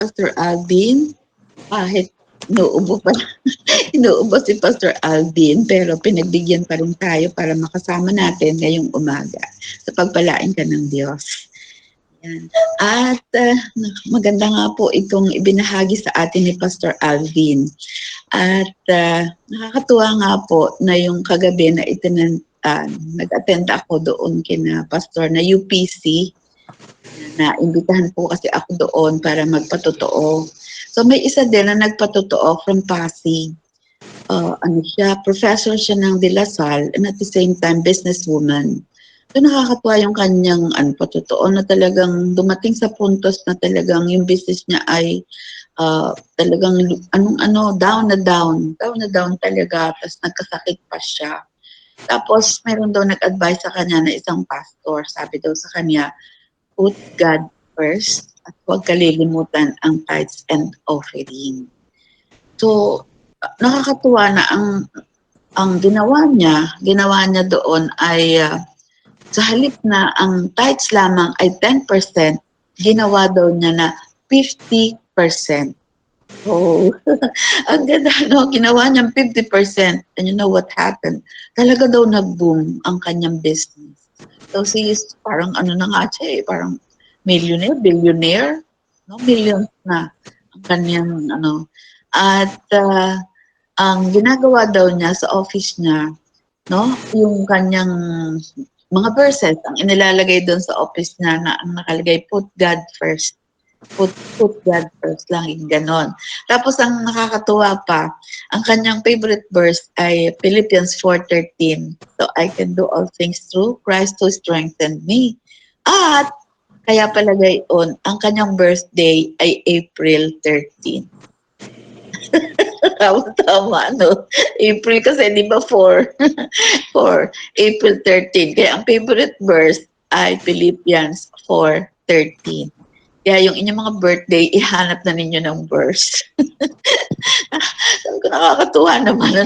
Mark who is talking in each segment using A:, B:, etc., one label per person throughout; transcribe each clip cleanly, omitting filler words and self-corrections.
A: Pastor Alvin, kahit inuubo pa inuubo si Pastor Alvin, pero pinagbigyan pa rin tayo para makasama natin ngayong umaga sa pagpalain ka ng Diyos. Yan. At maganda nga po itong ibinahagi sa atin ni Pastor Alvin. At nakakatuwa nga po na yung kagabi na nag-attend ako doon kina Pastor na UPC, na imbitahan po kasi ako doon para magpatotoo. So may isa din na nagpatotoo from Pasig. Professor siya ng De La Salle and at the same time businesswoman. So nakakatuwa yung kanyang patotoo na talagang dumating sa puntos na talagang yung business niya ay talagang down na down talaga, tapos nagkasakit pa siya. Tapos meron daw nag-advise sa kanya na isang pastor, sabi daw sa kanya, put God first at huwag kalilimutan ang tithes and offering. So nakakatuwa na ang ginawa niya doon ay sa halip na ang tithes lamang ay 10%, ginawa daw niya na 50%. Oh, ang ganda, no? Ginawa niyang 50%. And you know what happened? Talaga daw nag-boom ang kanyang business. So she is parang na nga siya parang millionaire, billionaire, no? Millions na ang kanyang At ang ginagawa daw niya sa office niya, no? Yung kanyang mga verses, ang inilalagay doon sa office niya na ang nakalagay, put God first. Put God first lang, yung ganon. Tapos ang nakakatuwa pa, ang kanyang favorite verse ay Philippians 4:13. So I can do all things through Christ who strengthened me. At kaya palagay on, ang kanyang birthday ay April 13. Tama, no? April kasi di ba 4? 4, April 13. Kaya ang favorite verse ay Philippians 4:13. Kaya yung inyong mga birthday, ihanap na ninyo ng verse. Sabi ko, nakakatuwa naman.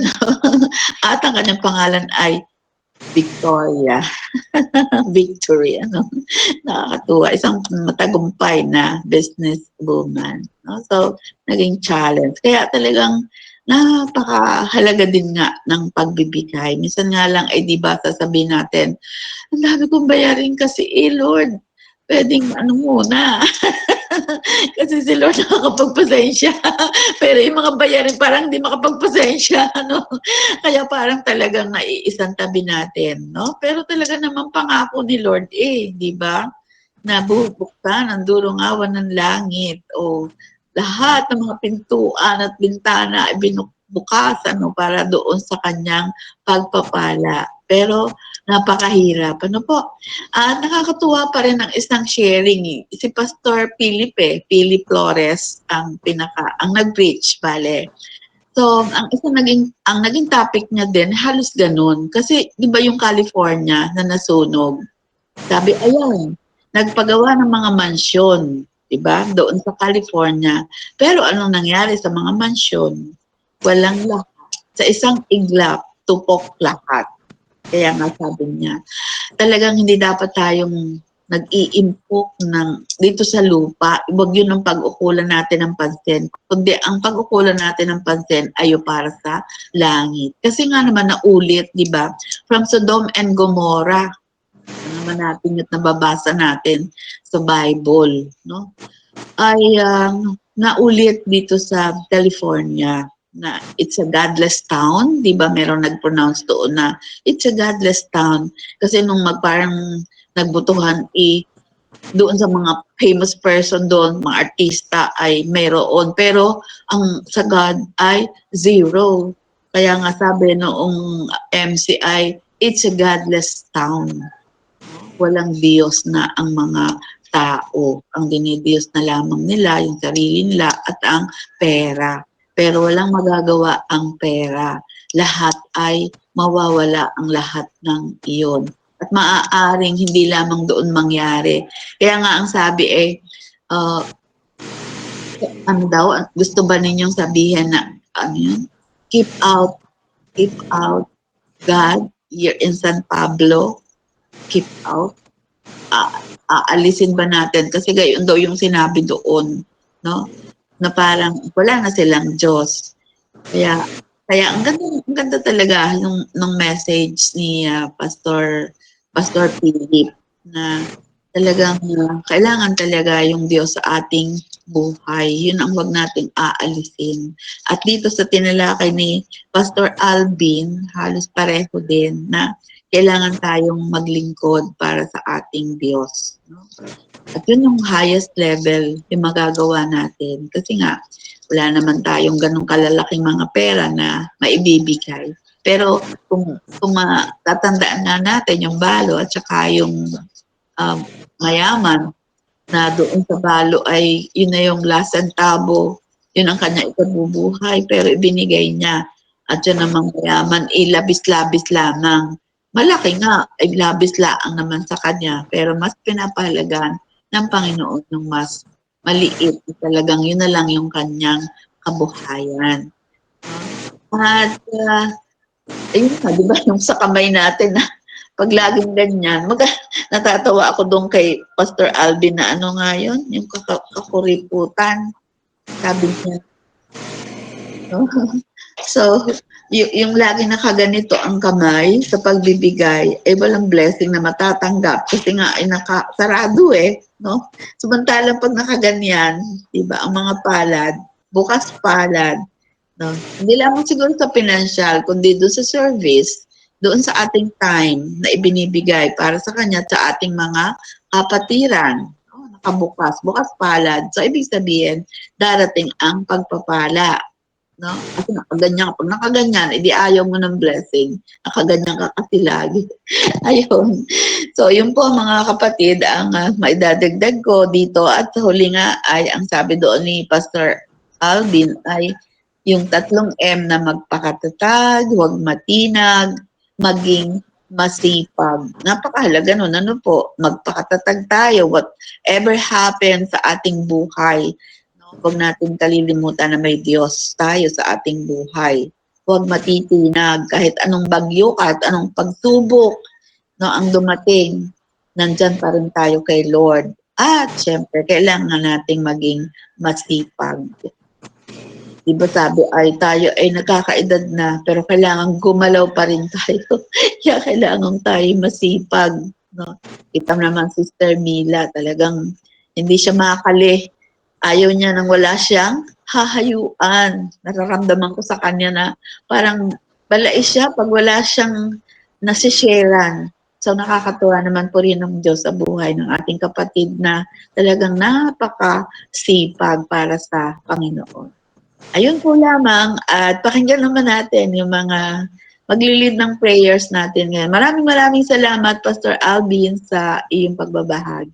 A: At ang kanyang pangalan ay Victoria. Victory, nakakatuwa. Isang matagumpay na business woman. No? So, naging challenge. Kaya talagang napakahalaga din nga ng pagbibigay. Minsan nga lang, ay di ba sasabihin natin, ang dami kong bayarin kasi, Lord, pwedeng muna. Kasi si Lord nakakapagpasensya. Pero yung mga bayarin parang hindi makapagpasensya. Kaya parang talagang naiisang tabi natin. No? Pero talaga naman pangako ni Lord di ba? Na bubuksan ang durong awan ng langit. O lahat ng mga pintuan at bintana ay binubukas para doon sa kanyang pagpapala. Pero napakahirap. Po? Nakakatuwa pa rin ang isang sharing. Si Pastor Philip Flores ang nag-preach, bale. So, ang naging topic niya din halos ganun kasi 'di ba yung California na nasunog. Sabi, ayan, nagpagawa ng mga mansyon, 'di ba? Doon sa California. Pero anong nangyari sa mga mansyon? Walang lahat. Sa isang iglap, tupok lahat. Kaya nga sabi niya, talagang hindi dapat tayong nag-iimpok dito sa lupa. Huwag yun ang pag-ukulan natin ng pansin. Kundi ang pag-ukulan natin ng pansin ay para sa langit. Kasi nga naman naulit, di ba? From Sodom and Gomorrah, naman natin at nababasa natin sa Bible, no? Ay naulit dito sa California na it's a godless town, 'di ba? Meron nag-pronounce doon na it's a godless town kasi nung parang nagbutuhan doon sa mga famous person doon, mga artista ay mayroon pero ang sa God ay zero. Kaya nga sabi noong MC ay it's a godless town. Walang Diyos na ang mga tao. Ang dinidiyos na lamang nila, yung sarili nila at ang pera. Pero walang magagawa ang pera. Lahat ay mawawala ang lahat ng iyon. At maaaring hindi lamang doon mangyari. Kaya nga ang sabi gusto ba ninyong sabihin na, keep out, God, here in San Pablo, keep out. Aalisin ba natin? Kasi gayon daw yung sinabi doon, no? na parang wala na silang Diyos. Kaya ang ganda talaga nung message ni Pastor Philip na talagang kailangan talaga yung Diyos sa ating buhay. Yun ang wag nating aalisin. At dito sa tinalakay ni Pastor Alvin, halos pareho din na kailangan tayong maglingkod para sa ating Diyos. No? At yun yung highest level yung magagawa natin. Kasi nga, wala naman tayong ganong kalalaking mga pera na maibibigay. Pero kung tatandaan nga natin yung balo at saka yung mayaman na doon sa balo ay yun na yung last centavo, yun ang kanya ikabubuhay pero ibinigay niya. At yun namang mayaman, ilabis-labis lamang. Malaki nga, ay labis laang naman sa kanya pero mas pinapahalagan ng Panginoon yung mas maliit. Talagang yun na lang yung kanyang kabuhayan. At ayun nga, di ba, yung sa kamay natin na pag laging ganyan, natatawa ako doon kay Pastor Alvin na ano nga yun, yung kakuriputan. Sabi niya, no? So, yung lagi nakaganito ang kamay sa pagbibigay, eh walang blessing na matatanggap kasi nga ay nakasarado eh, no? Samantalang pag nakaganyan, di ba, ang mga palad, bukas palad, no? Hindi lamang siguro sa financial, kundi doon sa service, doon sa ating time na ibinibigay para sa kanya at sa ating mga kapatiran. No? Nakabukas, bukas palad. So, ibig sabihin, darating ang pagpapala. No? Kasi nakaganyan, pag nakaganyan, edi ayaw mo ng blessing. Nakaganyan ka kasi lagi. Ayun. So, yun po mga kapatid, ang maidadagdag ko dito at huli nga ay ang sabi doon ni Pastor Alvin ay yung 3 M na magpakatatag, huwag matinag, maging masipag. Napakahalaga nun. Ano po? Magpakatatag tayo. Whatever happens sa ating buhay, no? Huwag natin kalilimutan na may Diyos tayo sa ating buhay. Huwag matitinag kahit anong bagyo, kahit anong pagsubok, no, ang dumating, nandyan pa rin tayo kay Lord. At syempre, kailangan nating maging masipag. Diba sabi ay tayo ay nagkakaedad na pero kailangan gumalaw pa rin tayo. Kaya kailangan tayo masipag. No? Kita naman Sister Mila, talagang hindi siya makakali. Ayaw niya nang wala siyang hahayuan. Nararamdaman ko sa kanya na parang balais siya pag wala siyang nasisharean. So nakakatuwa naman po rin ng Diyos sa buhay ng ating kapatid na talagang napaka-sipag para sa Panginoon. Ayun po lamang at pakinggan naman natin yung mga magli-lead ng prayers natin ngayon. Maraming salamat Pastor Alvin sa iyong pagbabahagi.